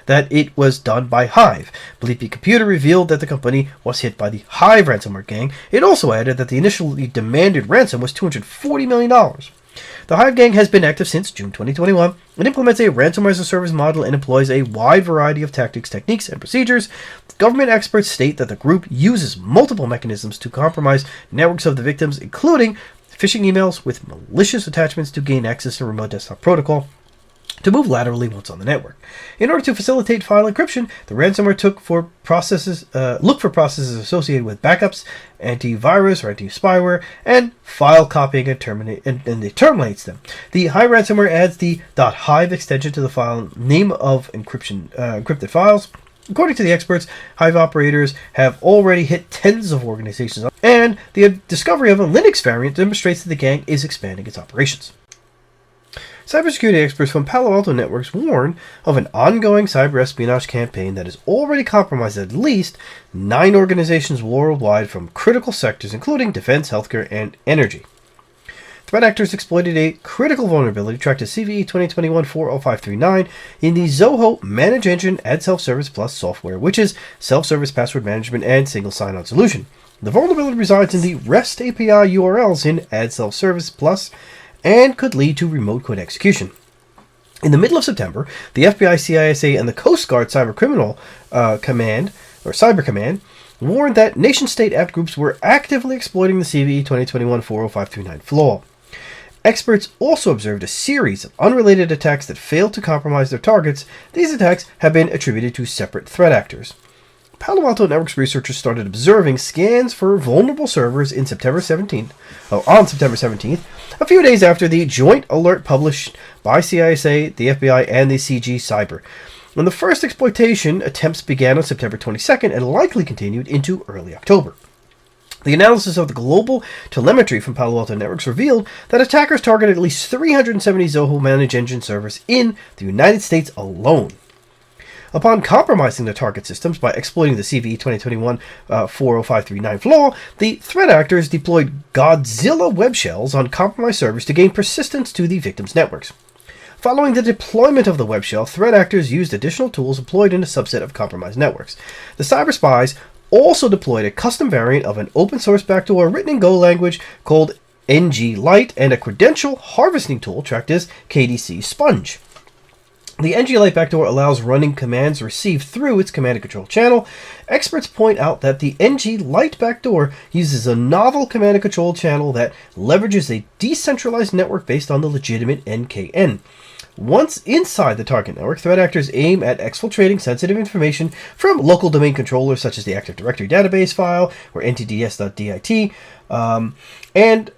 that it was done by Hive. Bleepy Computer revealed that the company was hit by the Hive ransomware gang. It also added that the initially demanded ransom was $240 million. The Hive gang has been active since June 2021 and implements a ransomware as a service model and employs a wide variety of tactics, techniques, and procedures. Government experts state that the group uses multiple mechanisms to compromise networks of the victims, including phishing emails with malicious attachments to gain access to remote desktop protocol to move laterally once on the network. In order to facilitate file encryption, the ransomware look for processes associated with backups, antivirus or anti-spyware, and file copying and it terminates them. The Hive ransomware adds the .hive extension to the file name of encrypted files. According to the experts, Hive operators have already hit tens of organizations, and the discovery of a Linux variant demonstrates that the gang is expanding its operations. Cybersecurity experts from Palo Alto Networks warn of an ongoing cyber espionage campaign that has already compromised at least 9 organizations worldwide from critical sectors including defense, healthcare, and energy. Threat actors exploited a critical vulnerability tracked as CVE-2021-35211 in the Zoho Manage Engine Add Self-Service Plus software, which is self-service password management and single sign-on solution. The vulnerability resides in the REST API URLs in Add Self-Service Plus and could lead to remote code execution. In the middle of September, the FBI, CISA, and the Coast Guard Cyber Command warned that nation-state app groups were actively exploiting the CVE 2021-40539 flaw. Experts also observed a series of unrelated attacks that failed to compromise their targets. These attacks have been attributed to separate threat actors. Palo Alto Networks researchers started observing scans for vulnerable servers on September 17th, a few days after the joint alert published by CISA, the FBI, and the CG Cyber. When the first exploitation attempts began on September 22nd and likely continued into early October. The analysis of the global telemetry from Palo Alto Networks revealed that attackers targeted at least 370 Zoho Manage Engine servers in the United States alone. Upon compromising the target systems by exploiting the CVE 2021-40539 flaw, the threat actors deployed Godzilla web shells on compromised servers to gain persistence to the victims' networks. Following the deployment of the web shell, threat actors used additional tools employed in a subset of compromised networks. The cyber spies also deployed a custom variant of an open-source backdoor written in Go language called NG-Lite and a credential harvesting tool tracked as KDC Sponge. The NG-Lite backdoor allows running commands received through its command and control channel. Experts point out that the NG-Lite backdoor uses a novel command and control channel that leverages a decentralized network based on the legitimate NKN. Once inside the target network, threat actors aim at exfiltrating sensitive information from local domain controllers such as the Active Directory database file or ntds.dit and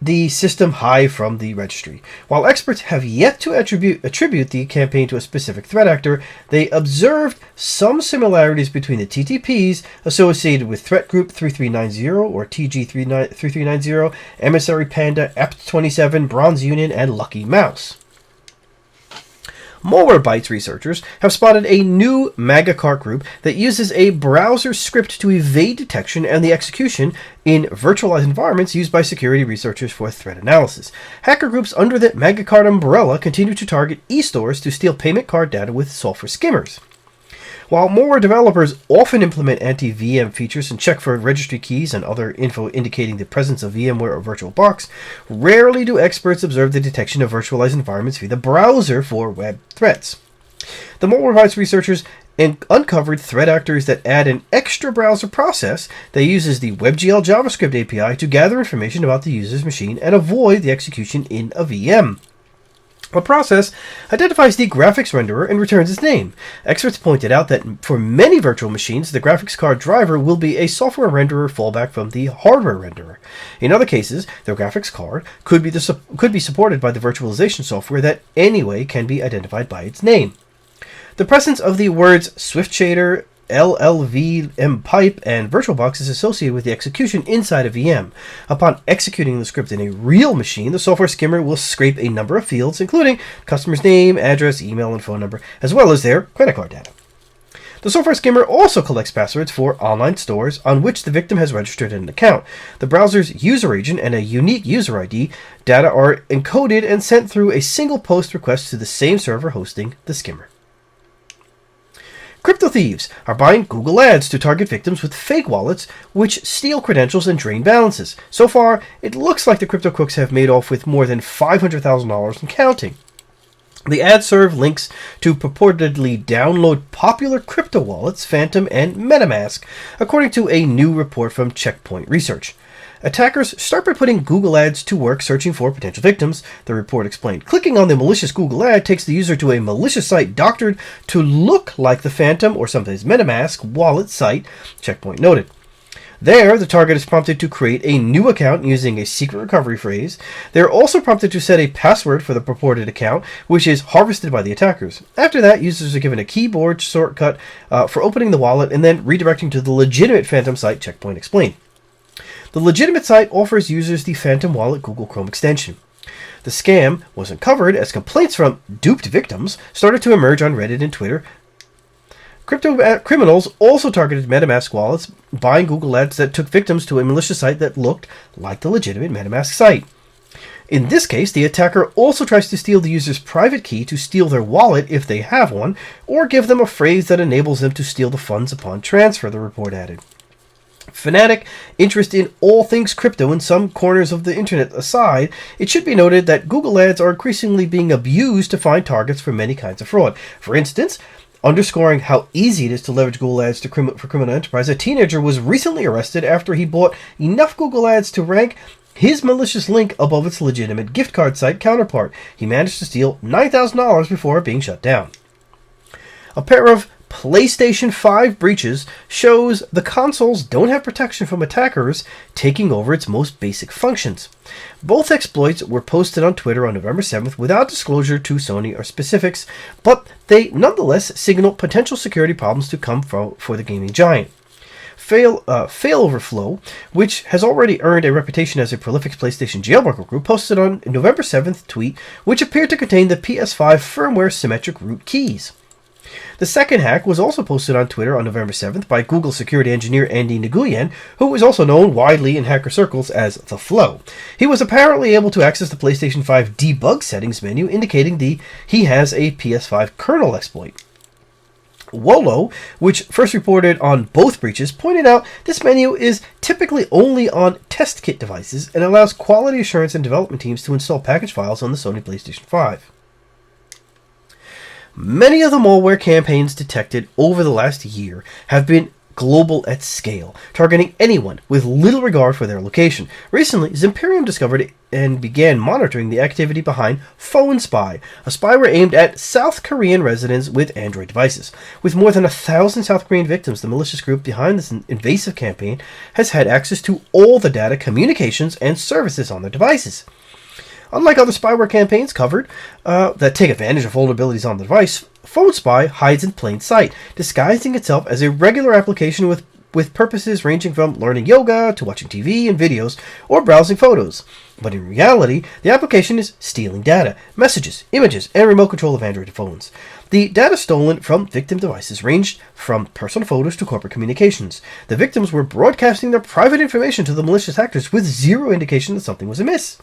the system Hive from the registry. While experts have yet to attribute the campaign to a specific threat actor, they observed some similarities between the TTPs associated with Threat Group 3390 or TG3390, Emissary Panda, Apt27, Bronze Union, and Lucky Mouse. Malwarebytes researchers have spotted a new MAGA-Cart group that uses a browser script to evade detection and the execution in virtualized environments used by security researchers for threat analysis. Hacker groups under the MAGA-Cart umbrella continue to target e-stores to steal payment card data with software skimmers. While malware developers often implement anti-VM features and check for registry keys and other info indicating the presence of VMware or VirtualBox, rarely do experts observe the detection of virtualized environments via the browser for web threats. The Malwarebytes researchers uncovered threat actors that add an extra browser process that uses the WebGL JavaScript API to gather information about the user's machine and avoid the execution in a VM. The process identifies the graphics renderer and returns its name. Experts pointed out that for many virtual machines, the graphics card driver will be a software renderer fallback from the hardware renderer. In other cases, the graphics card could be supported by the virtualization software that anyway can be identified by its name. The presence of the words Swift Shader, LLVM pipe, and VirtualBox is associated with the execution inside a VM. Upon executing the script in a real machine, the software skimmer will scrape a number of fields, including customer's name, address, email, and phone number, as well as their credit card data. The software skimmer also collects passwords for online stores on which the victim has registered an account. The browser's user agent and a unique user ID data are encoded and sent through a single post request to the same server hosting the skimmer. Crypto thieves are buying Google Ads to target victims with fake wallets, which steal credentials and drain balances. So far, it looks like the crypto crooks have made off with more than $500,000 and counting. The ads serve links to purportedly download popular crypto wallets, Phantom and MetaMask, according to a new report from Checkpoint Research. Attackers start by putting Google Ads to work searching for potential victims, the report explained. Clicking on the malicious Google ad takes the user to a malicious site doctored to look like the Phantom or sometimes MetaMask wallet site, Checkpoint noted. There, the target is prompted to create a new account using a secret recovery phrase. They are also prompted to set a password for the purported account, which is harvested by the attackers. After that, users are given a keyboard shortcut for opening the wallet and then redirecting to the legitimate Phantom site, Checkpoint explained. The legitimate site offers users the Phantom Wallet Google Chrome extension. The scam was uncovered as complaints from duped victims started to emerge on Reddit and Twitter. Crypto criminals also targeted MetaMask wallets, buying Google Ads that took victims to a malicious site that looked like the legitimate MetaMask site. In this case, the attacker also tries to steal the user's private key to steal their wallet if they have one, or give them a phrase that enables them to steal the funds upon transfer, the report added. Fanatic interest in all things crypto in some corners of the internet aside, it should be noted that Google Ads are increasingly being abused to find targets for many kinds of fraud. For instance, underscoring how easy it is to leverage Google Ads for criminal enterprise, a teenager was recently arrested after he bought enough Google Ads to rank his malicious link above its legitimate gift card site counterpart. He managed to steal $9,000 before being shut down. A pair of PlayStation 5 breaches shows the consoles don't have protection from attackers taking over its most basic functions. Both exploits were posted on Twitter on November 7th without disclosure to Sony or specifics, but they nonetheless signal potential security problems to come for the gaming giant. Failoverflow, which has already earned a reputation as a prolific PlayStation jailbreaker group, posted on November 7th tweet, which appeared to contain the PS5 firmware symmetric root keys. The second hack was also posted on Twitter on November 7th by Google security engineer Andy Nguyen, who is also known widely in hacker circles as The Flow. He was apparently able to access the PlayStation 5 debug settings menu, indicating he has a PS5 kernel exploit. Wolo, which first reported on both breaches, pointed out this menu is typically only on test kit devices and allows quality assurance and development teams to install package files on the Sony PlayStation 5. Many of the malware campaigns detected over the last year have been global at scale, targeting anyone with little regard for their location. Recently, Zimperium discovered and began monitoring the activity behind PhoneSpy, a spyware aimed at South Korean residents with Android devices. With more than 1,000 South Korean victims, the malicious group behind this invasive campaign has had access to all the data, communications, and services on their devices. Unlike other spyware campaigns covered that take advantage of vulnerabilities on the device, PhoneSpy hides in plain sight, disguising itself as a regular application with purposes ranging from learning yoga to watching TV and videos or browsing photos. But in reality, the application is stealing data, messages, images, and remote control of Android phones. The data stolen from victim devices ranged from personal photos to corporate communications. The victims were broadcasting their private information to the malicious actors with zero indication that something was amiss.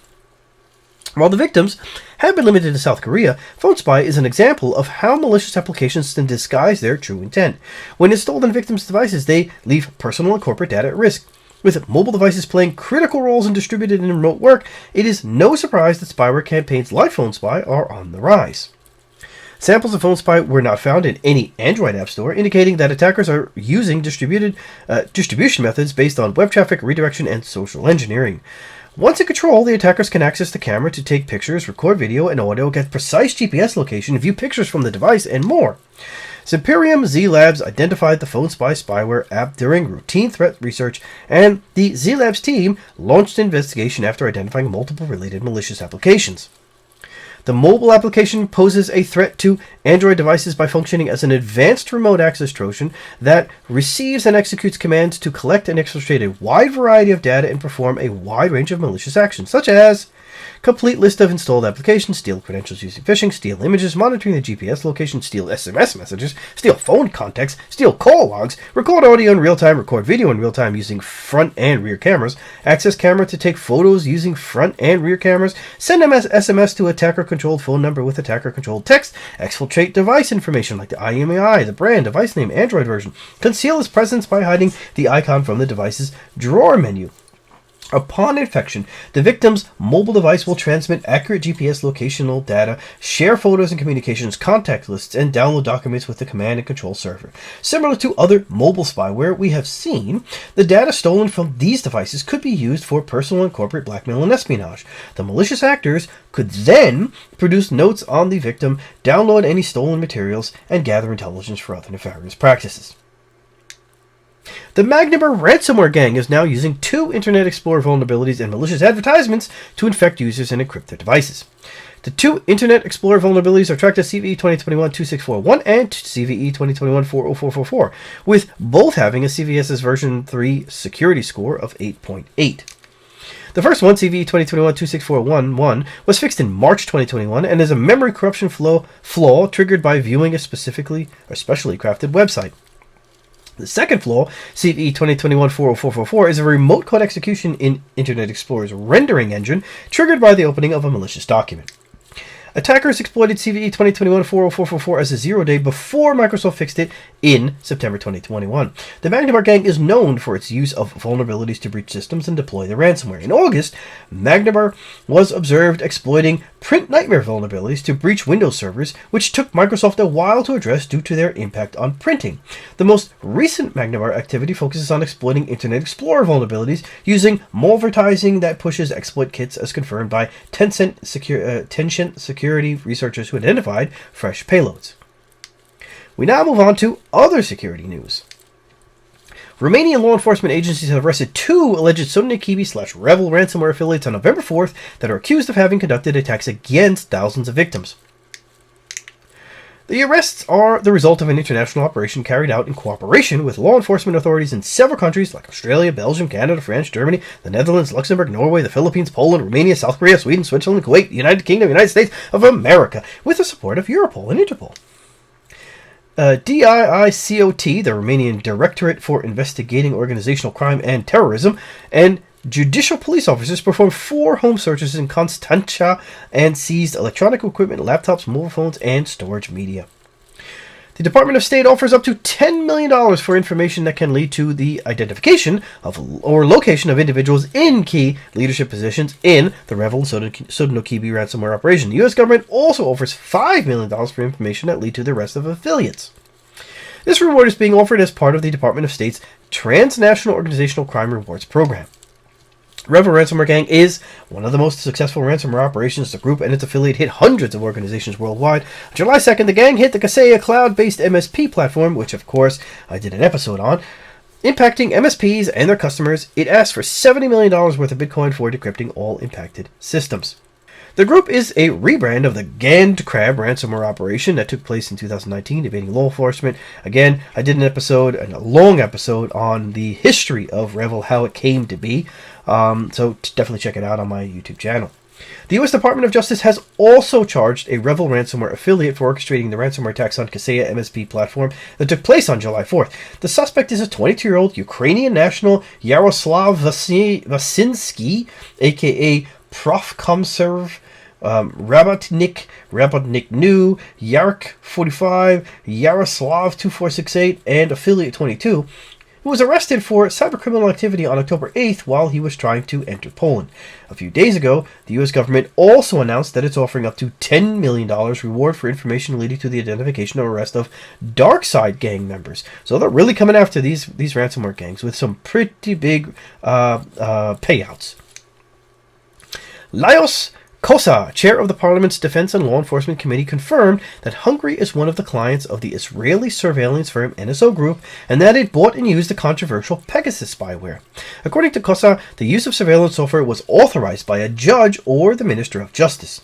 While the victims have been limited to South Korea, PhoneSpy is an example of how malicious applications can disguise their true intent. When installed on victims' devices, they leave personal and corporate data at risk. With mobile devices playing critical roles in distributed and remote work, it is no surprise that spyware campaigns like PhoneSpy are on the rise. Samples of PhoneSpy were not found in any Android app store, indicating that attackers are using distribution methods based on web traffic, redirection, and social engineering. Once in control, the attackers can access the camera to take pictures, record video and audio, get precise GPS location, view pictures from the device, and more. Imperium Z Labs identified the Phone Spy spyware app during routine threat research, and the Z Labs team launched an investigation after identifying multiple related malicious applications. The mobile application poses a threat to Android devices by functioning as an advanced remote access Trojan that receives and executes commands to collect and exfiltrate a wide variety of data and perform a wide range of malicious actions, such as complete list of installed applications, steal credentials using phishing, steal images, monitoring the GPS location, steal SMS messages, steal phone contacts, steal call logs, record audio in real time, record video in real time using front and rear cameras, access camera to take photos using front and rear cameras, send SMS to attacker-controlled phone number with attacker-controlled text, exfiltrate device information like the IMEI, the brand, device name, Android version, conceal its presence by hiding the icon from the device's drawer menu. Upon infection, the victim's mobile device will transmit accurate GPS locational data, share photos and communications, contact lists, and download documents with the command and control server. Similar to other mobile spyware we have seen, the data stolen from these devices could be used for personal and corporate blackmail and espionage. The malicious actors could then produce notes on the victim, download any stolen materials, and gather intelligence for other nefarious practices. The Magniber ransomware gang is now using 2 Internet Explorer vulnerabilities and malicious advertisements to infect users and encrypt their devices. The 2 Internet Explorer vulnerabilities are tracked as CVE-2021-2641 and CVE-2021-40444, with both having a CVS's version 3 security score of 8.8. The first one, CVE-2021-26411, was fixed in March 2021 and is a memory corruption flaw triggered by viewing a specially crafted website. The second flaw, CVE 2021-40444, is a remote code execution in Internet Explorer's rendering engine triggered by the opening of a malicious document. Attackers exploited CVE 2021-40444 as a 0-day before Microsoft fixed it in September 2021. The Magniber gang is known for its use of vulnerabilities to breach systems and deploy the ransomware. In August, Magniber was observed exploiting print nightmare vulnerabilities to breach Windows servers, which took Microsoft a while to address due to their impact on printing. The most recent Magniber activity focuses on exploiting Internet Explorer vulnerabilities using malvertising that pushes exploit kits, as confirmed by Tencent security researchers who identified fresh payloads. We now move on to other security news. Romanian law enforcement agencies have arrested 2 alleged SolarWinds/Revil ransomware affiliates on November 4th that are accused of having conducted attacks against thousands of victims. The arrests are the result of an international operation carried out in cooperation with law enforcement authorities in several countries like Australia, Belgium, Canada, France, Germany, the Netherlands, Luxembourg, Norway, the Philippines, Poland, Romania, South Korea, Sweden, Switzerland, Kuwait, the United Kingdom, United States of America, with the support of Europol and Interpol. DIICOT, the Romanian Directorate for Investigating Organizational Crime and Terrorism, and judicial police officers performed 4 home searches in Constanța and seized electronic equipment, laptops, mobile phones, and storage media. The Department of State offers up to $10 million for information that can lead to the identification of or location of individuals in key leadership positions in the Revil and Sodinokibi ransomware operation. The U.S. government also offers $5 million for information that lead to the arrest of affiliates. This reward is being offered as part of the Department of State's Transnational Organizational Crime Rewards Program. Revil Ransomware Gang is one of the most successful ransomware operations. The group and its affiliate hit hundreds of organizations worldwide. On July 2nd, the gang hit the Kaseya cloud-based MSP platform, which, of course, I did an episode on. Impacting MSPs and their customers, it asked for $70 million worth of Bitcoin for decrypting all impacted systems. The group is a rebrand of the Gand Crab ransomware operation that took place in 2019, evading law enforcement. Again, I did a long episode on the history of Revil, how it came to be. So definitely check it out on my YouTube channel. The U.S. Department of Justice has also charged a Revil ransomware affiliate for orchestrating the ransomware attacks on Kaseya MSP platform that took place on July 4th. The suspect is a 22-year-old Ukrainian national Yaroslav Vasinsky, a.k.a. Profkomserv, Rabotnik New, Yark 45, Yaroslav 2468, and affiliate 22, who was arrested for cybercriminal activity on October 8th while he was trying to enter Poland. A few days ago, the U.S. government also announced that it's offering up to $10 million reward for information leading to the identification or arrest of dark side gang members. So they're really coming after these ransomware gangs with some pretty big payouts. Lajos Kosa, chair of the Parliament's Defense and Law Enforcement Committee, confirmed that Hungary is one of the clients of the Israeli surveillance firm NSO Group and that it bought and used the controversial Pegasus spyware. According to Kosa, the use of surveillance software was authorized by a judge or the Minister of Justice.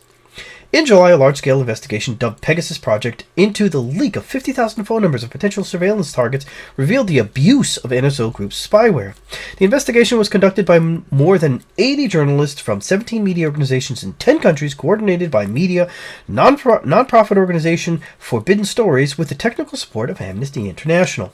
In July, a large-scale investigation dubbed Pegasus Project into the leak of 50,000 phone numbers of potential surveillance targets revealed the abuse of NSO Group's spyware. The investigation was conducted by more than 80 journalists from 17 media organizations in 10 countries, coordinated by media, non-profit organization Forbidden Stories, with the technical support of Amnesty International.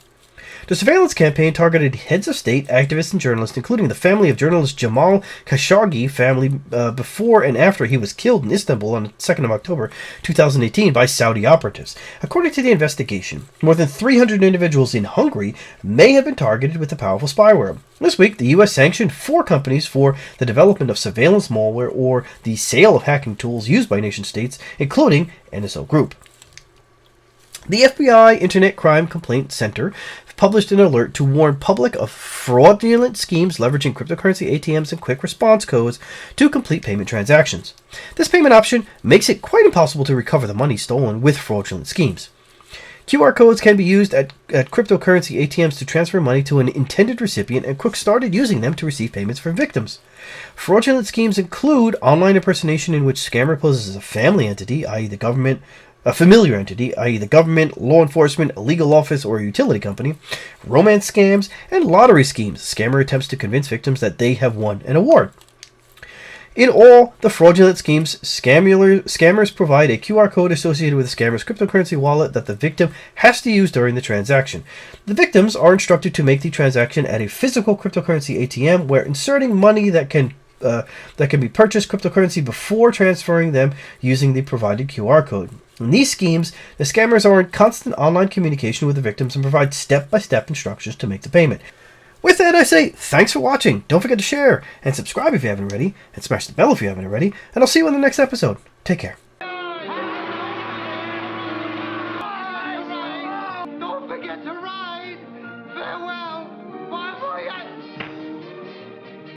The surveillance campaign targeted heads of state, activists, and journalists, including the family of journalist Jamal Khashoggi family before and after he was killed in Istanbul on the 2nd of October 2018 by Saudi operatives. According to the investigation, more than 300 individuals in Hungary may have been targeted with the powerful spyware. This week, the U.S. sanctioned 4 companies for the development of surveillance malware or the sale of hacking tools used by nation-states, including NSO Group. The FBI Internet Crime Complaint Center published an alert to warn public of fraudulent schemes leveraging cryptocurrency ATMs and quick response codes to complete payment transactions. This payment option makes it quite impossible to recover the money stolen with fraudulent schemes. QR codes can be used at cryptocurrency ATMs to transfer money to an intended recipient, and crooks started using them to receive payments from victims. Fraudulent schemes include online impersonation in which scammer poses as a family entity, i.e. the government, a familiar entity, i.e. the government, law enforcement, a legal office, or a utility company, romance scams, and lottery schemes. Scammer attempts to convince victims that they have won an award. In all the fraudulent schemes, scammers provide a QR code associated with the scammer's cryptocurrency wallet that the victim has to use during the transaction. The victims are instructed to make the transaction at a physical cryptocurrency ATM, where inserting money that can be purchased cryptocurrency before transferring them using the provided QR code. In these schemes, the scammers are in constant online communication with the victims and provide step-by-step instructions to make the payment. With that, I say thanks for watching. Don't forget to share and subscribe if you haven't already, and smash the bell if you haven't already, and I'll see you in the next episode. Take care.